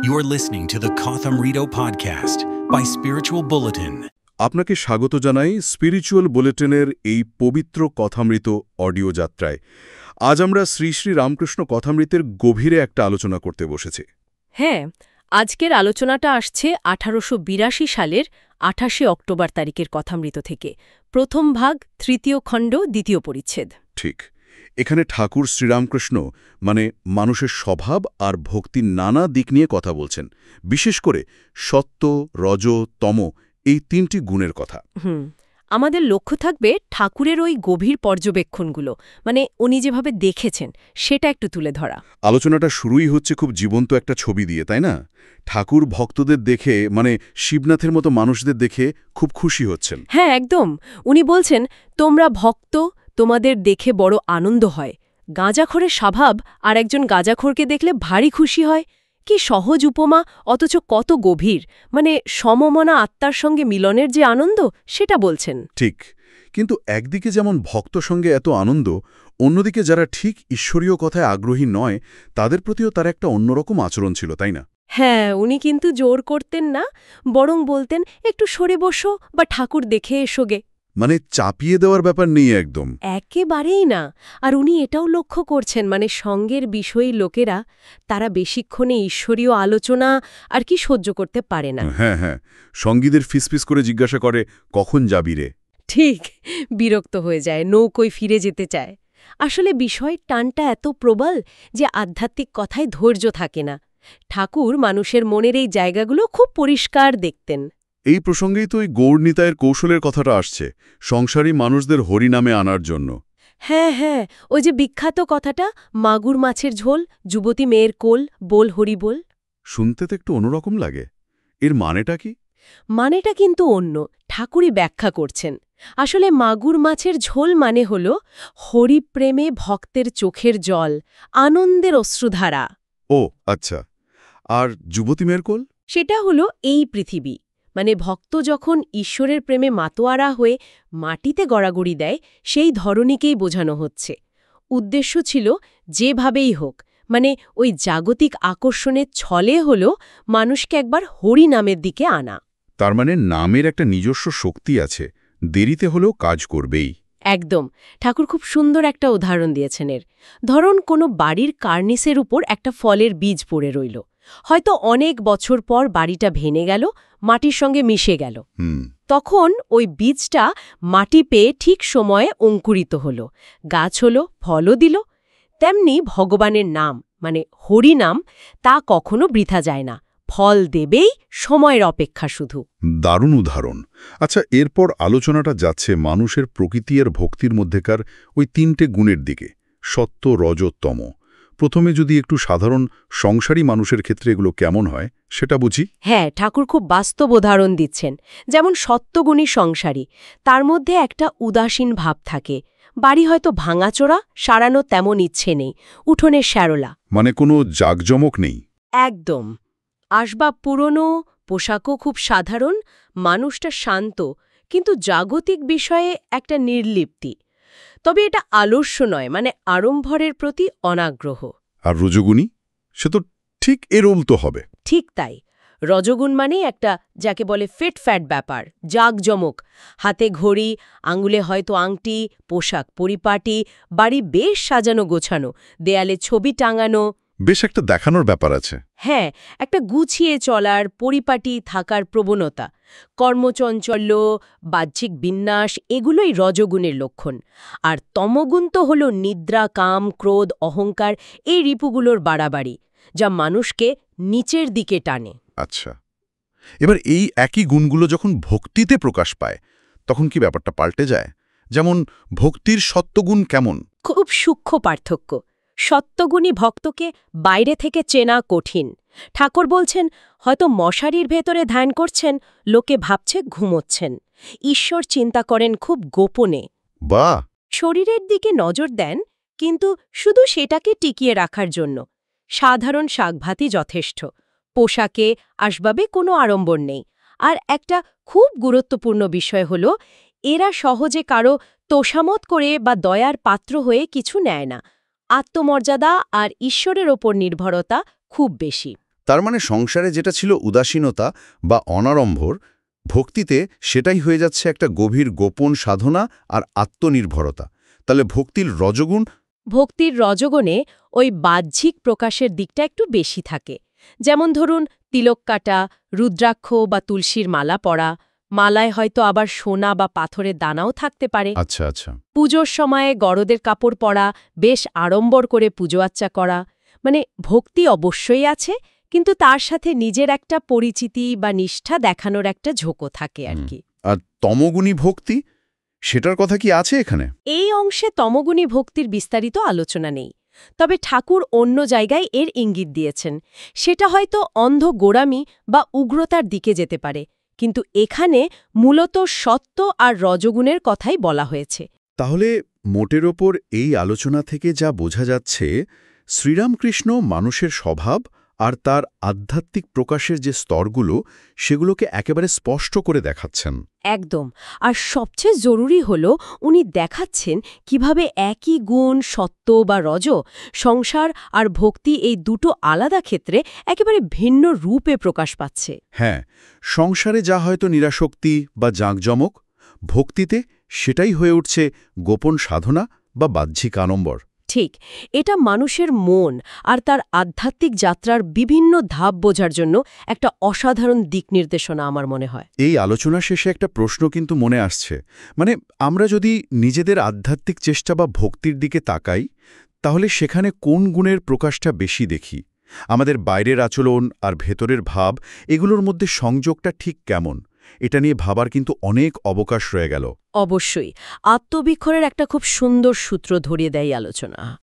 You're listening to the Kotham Rito podcast by Spiritual Bulletin. আপনাকে স্বাগত জানাই spiritual বুলেটিনের এই পবিত্র কথামৃত অডিও যাত্রায়। আজ আমরা শ্রী শ্রী রামকৃষ্ণ কথামৃতের গভীরে একটা আলোচনা করতে বসেছি। হ্যাঁ, আজকের আলোচনাটা আসছে 1882 সালের 28 অক্টোবর তারিখের কথামৃত থেকে। প্রথম ভাগ, তৃতীয় খণ্ড, দ্বিতীয় পরিচ্ছেদ। ঠিক, এখানে ঠাকুর শ্রীরামকৃষ্ণ মানে মানুষের স্বভাব আর ভক্তির নানা দিক নিয়ে কথা বলছেন, বিশেষ করে সত্য, রজ, তম এই তিনটি গুণের কথা। আমাদের লক্ষ্য থাকবে ঠাকুরের ওই গভীর পর্যবেক্ষণগুলো, মানে উনি যেভাবে দেখেছেন সেটা একটু তুলে ধরা। আলোচনাটা শুরুই হচ্ছে খুব জীবন্ত একটা ছবি দিয়ে, তাই না? ঠাকুর ভক্তদের দেখে, মানে শিবনাথের মতো মানুষদের দেখে খুব খুশি হচ্ছেন। হ্যাঁ, একদম। উনি বলছেন, তোমরা ভক্ত, তোমাদের দেখে বড় আনন্দ হয়। গাঁজাখোরের স্বভাব আর একজন গাঁজাখোরকে দেখলে ভারী খুশি হয়। কি সহজ উপমা, অথচ কত গভীর, মানে সমমনা আত্মার সঙ্গে মিলনের যে আনন্দ সেটা বলছেন। ঠিক, কিন্তু একদিকে যেমন ভক্ত সঙ্গে এত আনন্দ, অন্যদিকে যারা ঠিক ঈশ্বরীয় কথায় আগ্রহী নয় তাদের প্রতিও তার একটা অন্যরকম আচরণ ছিল, তাই না? হ্যাঁ, উনি কিন্তু জোর করতেন না, বরং বলতেন একটু সরে বসো বা ঠাকুর দেখে এসোগে। মানে চাপিয়ে দেওয়ার ব্যাপার নেই একদম। একেবারেই না। আর উনি এটাও লক্ষ্য করছেন, মানে সঙ্গের বিষয়ী লোকেরা তারা বেশিক্ষণে ঈশ্বরীয় আলোচনা আর কি সহ্য করতে পারে না। হ্যাঁ, সঙ্গীদের ফিসফিস করে জিজ্ঞাসা করে, কখন যাবি রে? ঠিক, বিরক্ত হয়ে যায়, নৌকোয় ফিরে যেতে চায়। আসলে বিষয় টানটা এত প্রবল যে আধ্যাত্মিক কথায় ধৈর্য থাকে না। ঠাকুর মানুষের মনের এই জায়গাগুলো খুব পরিষ্কার দেখতেন। এই প্রসঙ্গেই তো ওই গৌড়নিতায়ের কৌশলের কথাটা আসছে, সংসারী মানুষদের হরিনামে আনার জন্য। হ্যাঁ, ওই যে বিখ্যাত কথাটা, মাগুর মাছের ঝোল, যুবতী মেয়ের কোল, বল হরি বল। শুনতে তো একটু অন্যরকম লাগে। এর মানেটা কি? মানেটা কিন্তু অন্য, ঠাকুরই ব্যাখ্যা করছেন। আসলে মাগুর মাছের ঝোল মানে হল হরিপ্রেমে ভক্তের চোখের জল, আনন্দের অশ্রুধারা। ও আচ্ছা, আর যুবতী মেয়ের কোল? সেটা হলো এই পৃথিবী। মানে ভক্ত যখন ঈশ্বরের প্রেমে মাতোয়ারা হয়ে মাটিতে গড়াগড়ি দেয়, সেই ধরনীকেই বোঝানো হচ্ছে। উদ্দেশ্য ছিল যেভাবেই হোক, মানে ওই জাগতিক আকর্ষণের ছলে হল মানুষকে একবার হরি নামের দিকে আনা। তার মানে নামের একটা নিজস্ব শক্তি আছে, দেরিতে হলেও কাজ করবেই। একদম। ঠাকুর খুব সুন্দর একটা উদাহরণ দিয়েছেন এর। ধরুন, কোনো বাড়ির কার্নিসের উপর একটা ফলের বীজ পড়ে রইল। হয়তো অনেক বছর পর বাড়িটা ভেঙে গেল, মাটির সঙ্গে মিশে গেল। তখন ওই বীজটা মাটি পেয়ে ঠিক সময়ে অঙ্কুরিত হল, গাছ হল, ফলও দিল। তেমনি ভগবানের নাম, মানে হরি নাম, তা কখনো বৃথা যায় না, ফল দেবেই, সময়ের অপেক্ষা শুধু। দারুণ উদাহরণ। আচ্ছা, এরপর আলোচনাটা যাচ্ছে মানুষের প্রকৃতি আর ভক্তির মধ্যেকার ওই তিনটে গুণের দিকে, সত্য, রজ, তম। প্রথমে যদি একটু সাধারণ সংসারী মানুষের ক্ষেত্রে এগুলো কেমন হয় সেটা বুঝি। হ্যাঁ, ঠাকুর খুব বাস্তব উদাহরণ দিচ্ছেন। যেমন সত্যগুণী সংসারী, তার মধ্যে একটা উদাসীন ভাব থাকে। বাড়ি হয়তো ভাঙাচোরা, সারানো তেমন ইচ্ছে নেই, উঠোনের শ্যারোলা, মানে কোনো জাঁকজমক নেই। একদম। আসবাব পুরনো, পোশাকও খুব সাধারণ, মানুষটা শান্ত, কিন্তু জাগতিক বিষয়ে একটা নির্লিপ্তি। তবে এটা আলস্য নয়, মানে আড়ম্বরের প্রতি অনাগ্রহ। আর রজগুণী, সে তো ঠিক এর উল্টো হবে। ঠিক তাই। রজগুণ মানে একটা, যাকে বলে ফিটফ্যাট ব্যাপার, জাঁকজমক। হাতে ঘড়ি, আঙুলে হয়তো আংটি, পোশাক পরিপাটি, বাড়ি বেশ সাজানো গোছানো, দেয়ালে ছবি টাঙানো, বেশ একটা দেখানোর ব্যাপার আছে। হ্যাঁ, একটা গুছিয়ে চলার, পরিপাটি থাকার প্রবণতা। কর্মচঞ্চল্য, বাহ্যিক বিন্যাস, এগুলোই রজগুণের লক্ষণ। আর তমগুণ তো হল নিদ্রা, কাম, ক্রোধ, অহংকার, এই রিপুগুলোর বাড়াবাড়ি, যা মানুষকে নিচের দিকে টানে। আচ্ছা, এবার এই একই গুণগুলো যখন ভক্তিতে প্রকাশ পায়, তখন কি ব্যাপারটা পাল্টে যায়? যেমন ভক্তির সত্যগুণ কেমন? খুব সূক্ষ্ম পার্থক্য। সত্যগুণী ভক্তকে বাইরে থেকে চেনা কঠিন। ঠাকুর বলছেন, হয়তো মশারির ভেতরে ধ্যান করছেন, লোকে ভাবছে ঘুমোচ্ছেন। ঈশ্বর চিন্তা করেন খুব গোপনে। বাহ! শরীরের দিকে নজর দেন, কিন্তু শুধু সেটাকে টিকিয়ে রাখার জন্য। সাধারণ শাকভাতই যথেষ্ট। পোশাকে, আসবাবে কোনো আড়ম্বর নেই। আর একটা খুব গুরুত্বপূর্ণ বিষয় হল, এরা সহজে কারো তোষামত করে বা দয়ার পাত্র হয়ে কিছু নেয় না। আত্মমর্যাদা আর ঈশ্বরের ওপর নির্ভরতা খুব বেশি। তার মানে সংসারে যেটা ছিল উদাসীনতা বা অনাড়ম্বর, ভক্তিতে সেটাই হয়ে যাচ্ছে একটা গভীর গোপন সাধনা আর আত্মনির্ভরতা। তাহলে ভক্তির রজগুণ? ভক্তির রজগুণে ওই বাহ্যিক প্রকাশের দিকটা একটু বেশি থাকে। যেমন ধরুন তিলক কাটা, রুদ্রাক্ষ বা তুলসীর মালা পরা, মালায় হয়তো আবার সোনা বা পাথরের দানাও থাকতে পারে। আচ্ছা আচ্ছা। পুজোর সময়ে গরদের কাপড় পরা, বেশ আড়ম্বর করে পুজো আচ্চা করা, মানে ভক্তি অবশ্যই আছে, কিন্তু তার সাথে নিজের একটা পরিচিতি বা নিষ্ঠা দেখানোর একটা ঝোঁকও থাকে আর কি। আর তমগুণী ভক্তি, সেটার কথা কি আছে এখানে? এই অংশে তমগুণী ভক্তির বিস্তারিত আলোচনা নেই, তবে ঠাকুর অন্য জায়গায় এর ইঙ্গিত দিয়েছেন। সেটা হয়তো অন্ধ গোড়ামি বা উগ্রতার দিকে যেতে পারে, কিন্তু এখানে মূলত সত্য আর রজগুণের কথাই বলা হয়েছে। তাহলে মোটের ওপর এই আলোচনা থেকে যা বোঝা যাচ্ছে, শ্রীরামকৃষ্ণ মানুষের স্বভাব আর তার আধ্যাত্মিক প্রকাশের যে স্তরগুলো, সেগুলোকে একেবারে স্পষ্ট করে দেখাচ্ছেন। একদম। আর সবচেয়ে জরুরি হল উনি দেখাচ্ছেন কিভাবে একই গুণ, সত্য বা রজ, সংসার আর ভক্তি এই দুটো আলাদা ক্ষেত্রে একেবারে ভিন্ন রূপে প্রকাশ পাচ্ছে। হ্যাঁ, সংসারে যা হয়তো নিরাসক্তি বা জাঁকজমক, ভক্তিতে সেটাই হয়ে উঠছে গোপন সাধনা বা বাহ্যিক আড়ম্বর। ঠিক, এটা মানুষের মন আর তার আধ্যাত্মিক যাত্রার বিভিন্ন ধাপ বোঝার জন্য একটা অসাধারণ দিক নির্দেশনা আমার মনে হয়। এই আলোচনা শেষে একটা প্রশ্ন কিন্তু মনে আসছে, মানে আমরা যদি নিজেদের আধ্যাত্মিক চেষ্টা বা ভক্তির দিকে তাকাই, তাহলে সেখানে কোন গুণের প্রকাশটা বেশি দেখি? আমাদের বাইরের আচরণ আর ভেতরের ভাব, এগুলোর মধ্যে সংযোগটা ঠিক কেমন? এটা নিয়ে ভাবার কিন্তু অনেক অবকাশ রয়ে গেল। অবশ্যই আত্মবিক্ষরের একটা খুব সুন্দর সূত্র ধরিয়ে দেয় আলোচনা।